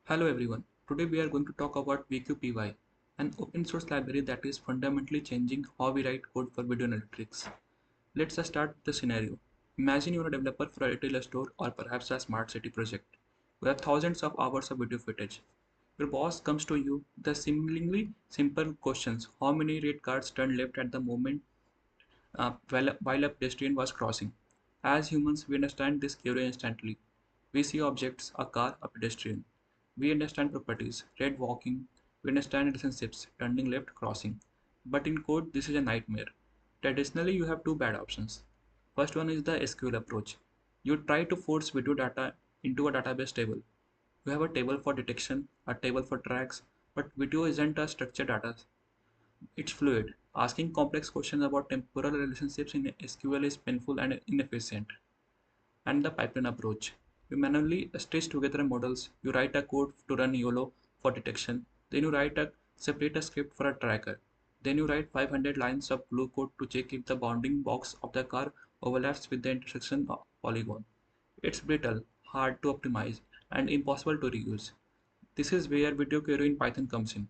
Hello everyone. Today we are going to talk about VQPY, an open source library that is fundamentally changing how we write code for video analytics. Let's start with the scenario. Imagine you're a developer for a retailer store or perhaps a smart city project. You have thousands of hours of video footage. Your boss comes to you with the seemingly simple questions. How many red cars turned left at the moment while a pedestrian was crossing? As humans, we understand this query instantly. We see objects, a car, a pedestrian. We understand properties, red walking. We understand relationships, turning left, crossing. But in code, this is a nightmare. Traditionally, you have two bad options. First one is the SQL approach. You try to force video data into a database table. You have a table for detection, a table for tracks, but video isn't a structured data. It's fluid. Asking complex questions about temporal relationships in SQL is painful and inefficient. And the pipeline approach. You manually stitch together models. You write a code to run YOLO for detection. Then you write a separate a script for a tracker. Then you write 500 lines of glue code to check if the bounding box of the car overlaps with the intersection polygon. It's brittle, hard to optimize, and impossible to reuse. This is where video query in Python comes in.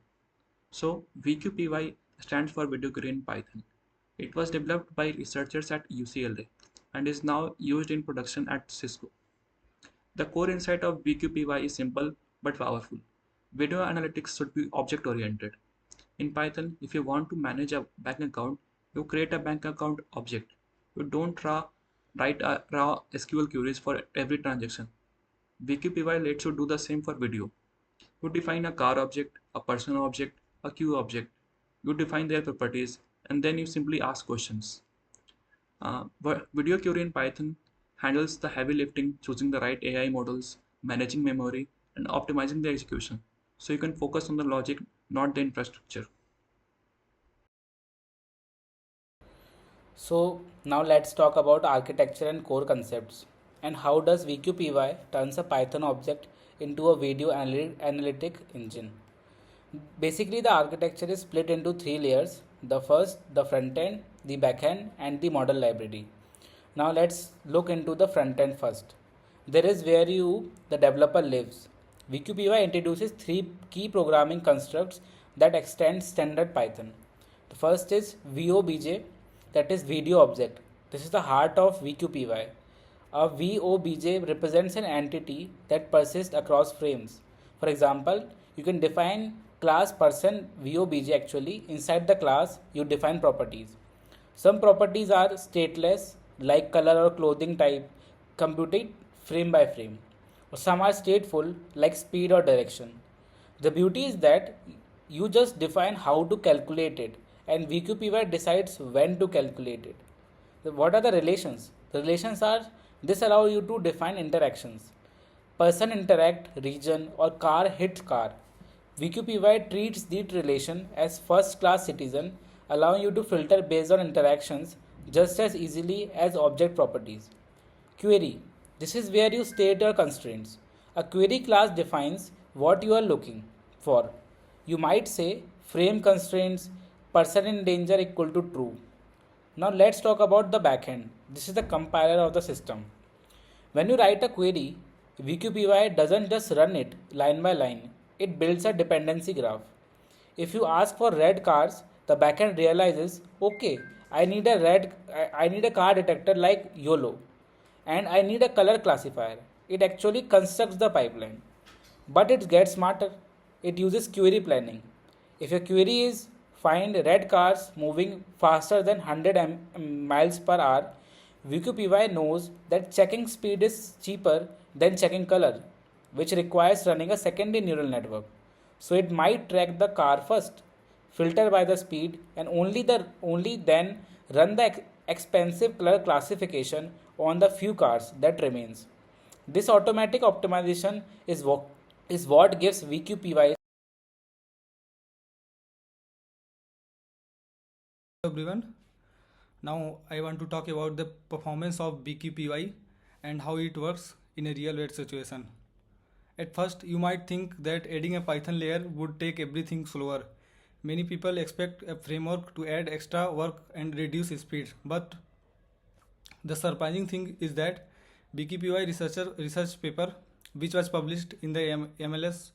So VQPY stands for Video Query in Python. It was developed by researchers at UCLA and is now used in production at Cisco. The core insight of VQPY is simple but powerful. Video analytics should be object oriented. In Python, if you want to manage a bank account, you create a bank account object. You don't write a raw SQL queries for every transaction. VQPY lets you do the same for video. You define a car object, a person object, a queue object. You define their properties and then you simply ask questions. But video query in Python handles the heavy lifting, choosing the right AI models, managing memory, and optimizing the execution. So you can focus on the logic, not the infrastructure. So now let's talk about architecture and core concepts and how does VQPY turns a Python object into a video analytic engine. Basically the architecture is split into three layers. The first, the front end, the back end and the model library. Now let's look into the front end first. There is where the developer lives. VQPY introduces three key programming constructs that extend standard Python. The first is VOBJ, that is video object. This is the heart of VQPY. A VOBJ represents an entity that persists across frames. For example, you can define class person VOBJ actually. Inside the class, you define properties. Some properties are stateless, like color or clothing type, computed frame by frame. Or some are stateful, like speed or direction. The beauty is that you just define how to calculate it, and VQPY decides when to calculate it. What are the relations? The relations are this allow you to define interactions. Person interact, region, or car hits car. VQPY treats the relation as first class citizen, allowing you to filter based on interactions just as easily as object properties. Query. This is where you state your constraints. A query class defines what you are looking for. You might say frame constraints person in danger equal to true. Now let's talk about the backend. This is the compiler of the system. When you write a query, VQPY doesn't just run it line by line. It builds a dependency graph. If you ask for red cars, the backend realizes, okay, I need a car detector like YOLO, and I need a color classifier. It actually constructs the pipeline. But it gets smarter. It uses query planning. If your query is find red cars moving faster than 100 miles per hour, VQPY knows that checking speed is cheaper than checking color, which requires running a secondary neural network. So it might track the car first, filter by the speed, and only then run the expensive color classification on the few cars that remains. This automatic optimization is what gives VQPY. Everyone. Now I want to talk about the performance of BQPY and how it works in a real world situation. At first, you might think that adding a Python layer would take everything slower. Many people expect a framework to add extra work and reduce speed, but the surprising thing is that BQPY research paper, which was published in the MLS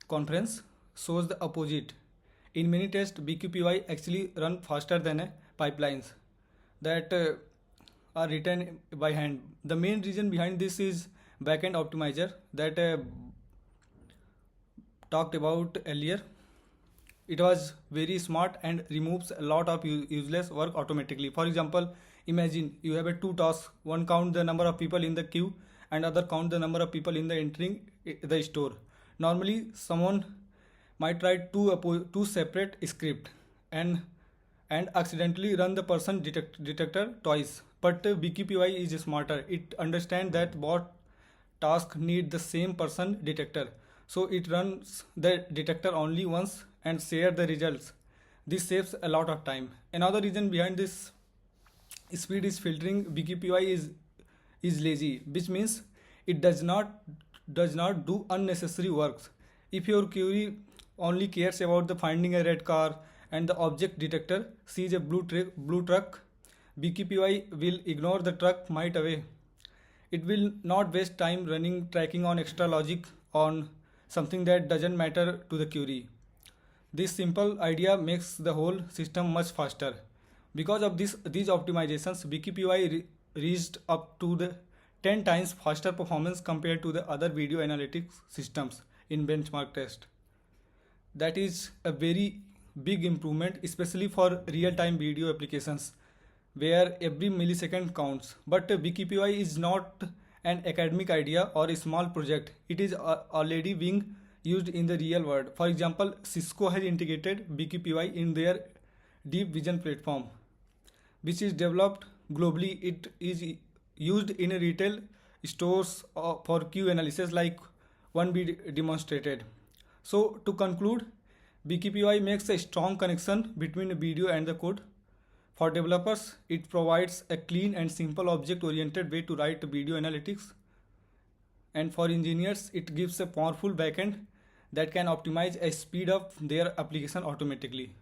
conference shows the opposite. In many tests, BQPY actually run faster than pipelines that are written by hand. The main reason behind this is backend optimizer that talked about earlier. It was very smart and removes a lot of useless work automatically. For example, imagine you have a two tasks. One count the number of people in the queue and other count the number of people in the entering the store. Normally, someone might write two separate script and accidentally run the person detector twice. But BQPY is smarter. It understands that both tasks need the same person detector, so it runs the detector only once and share the results. This saves a lot of time. Another reason behind this speed is filtering. BQPY is lazy, which means it does not do unnecessary works. If your query only cares about the finding a red car and the object detector sees a blue truck, BQPY will ignore the truck might away. It will not waste time running tracking on extra logic on something that doesn't matter to the query. This simple idea makes the whole system much faster. Because of these optimizations, BQPY reached up to the 10 times faster performance compared to the other video analytics systems in benchmark test. That is a very big improvement, especially for real-time video applications where every millisecond counts. But BQPY is not an academic idea or a small project. It is already being used in the real world. For example, Cisco has integrated BQPY in their deep vision platform, which is developed globally. It is used in retail stores for queue analysis like one we demonstrated. So to conclude, BQPY makes a strong connection between the video and the code. For developers, it provides a clean and simple object-oriented way to write video analytics. And for engineers, it gives a powerful backend that can optimize a speed of their application automatically.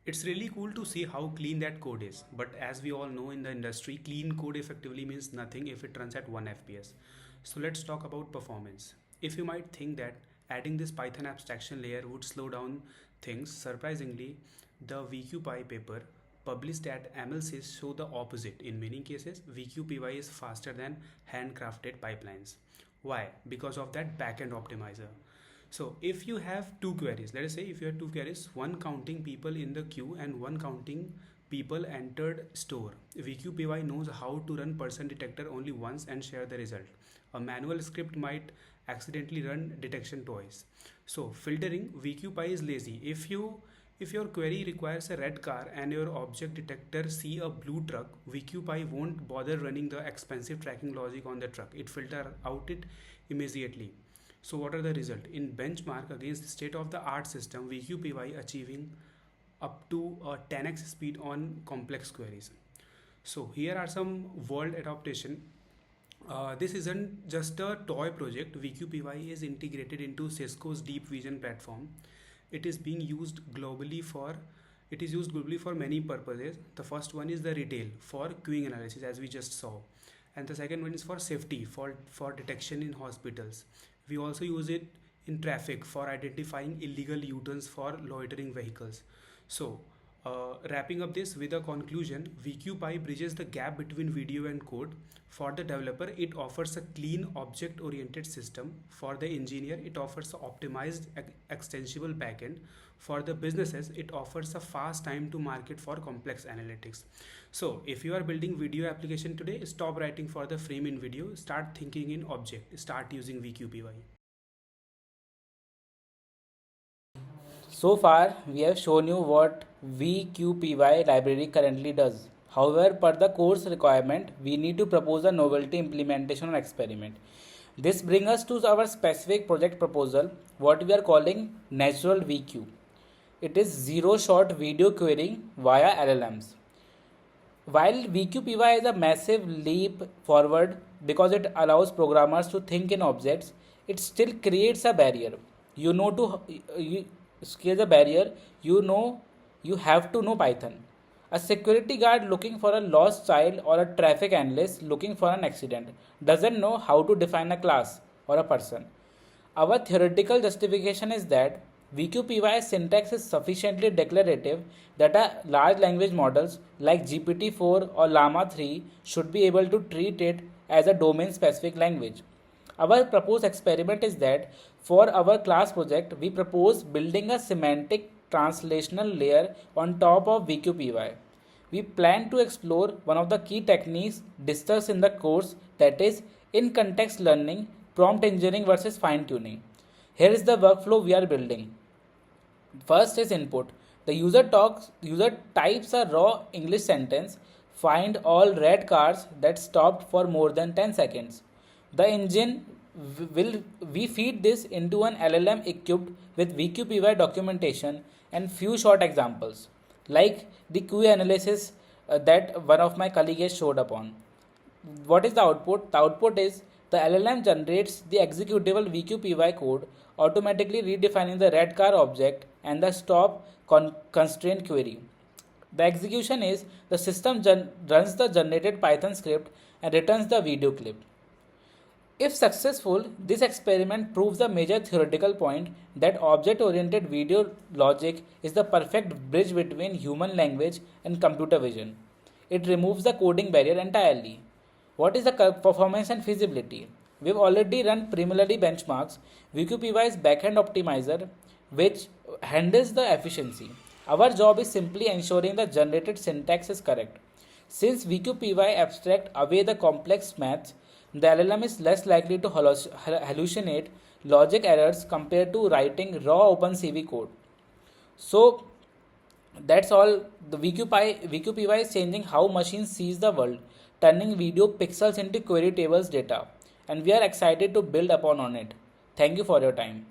It's really cool to see how clean that code is, but as we all know in the industry, clean code effectively means nothing if it runs at 1 FPS. So let's talk about performance. If you might think that adding this Python abstraction layer would slow down things, surprisingly, the VQPy paper published at MLSys show the opposite. In many cases, VQPy is faster than handcrafted pipelines. Why? Because of that backend optimizer. So if you have two queries, let us say if you have two queries, one counting people in the queue and one counting people entered store, VQPy knows how to run person detector only once and share the result. A manual script might accidentally run detection twice. So filtering, VQPy is lazy. If your query requires a red car and your object detector see a blue truck, VQPy won't bother running the expensive tracking logic on the truck. It filter out it immediately. So what are the result? In benchmark against state-of-the-art system, VQPy achieving up to a 10x speed on complex queries. So here are some world adaptation. This isn't just a toy project. VQPy is integrated into Cisco's deep vision platform. It is being used globally for many purposes. The first one is the retail for queuing analysis, as we just saw, and the second one is for safety, for detection in hospitals. We also use it in traffic for identifying illegal U-turns for loitering vehicles. So wrapping up this with a conclusion, VQPy bridges the gap between video and code. For the developer, it offers a clean object-oriented system. For the engineer, it offers an optimized extensible backend. For the businesses, it offers a fast time to market for complex analytics. So if you are building video application today, stop writing for the frame in video, start thinking in object, start using VQPy. So far, we have shown you what VQPy library currently does. However, per the course requirement, we need to propose a novelty implementation or experiment. This brings us to our specific project proposal, what we are calling Natural VQ. It is zero-shot video querying via LLMs. While VQPy is a massive leap forward because it allows programmers to think in objects, it still creates a barrier. You know to you creates a barrier. You have to know Python. A security guard looking for a lost child or a traffic analyst looking for an accident doesn't know how to define a class or a person. Our theoretical justification is that VQPY syntax is sufficiently declarative that a large language models like GPT-4 or Llama 3 should be able to treat it as a domain specific language. Our proposed experiment is that for our class project, we propose building a semantic translational layer on top of VQPY. We plan to explore one of the key techniques discussed in the course, that is in context learning, prompt engineering versus fine tuning. Here is the workflow we are building. First is input. The user types a raw English sentence, find all red cars that stopped for more than 10 seconds. The engine will we feed this into an LLM equipped with VQPY documentation and few short examples, like the QA analysis that one of my colleagues showed upon. What is the output? The output is the LLM generates the executable VQPY code, automatically redefining the red car object and the stop constraint query. The execution is the system runs the generated Python script and returns the video clip. If successful, this experiment proves the major theoretical point that object-oriented video logic is the perfect bridge between human language and computer vision. It removes the coding barrier entirely. What is the performance and feasibility? We've already run preliminary benchmarks. VQPY's backend optimizer, which handles the efficiency. Our job is simply ensuring the generated syntax is correct. Since VQPY abstract away the complex maths, the LLM is less likely to hallucinate logic errors compared to writing raw OpenCV code. So that's all. The VQPY is changing how machines sees the world, turning video pixels into query tables data, and we are excited to build upon on it. Thank you for your time.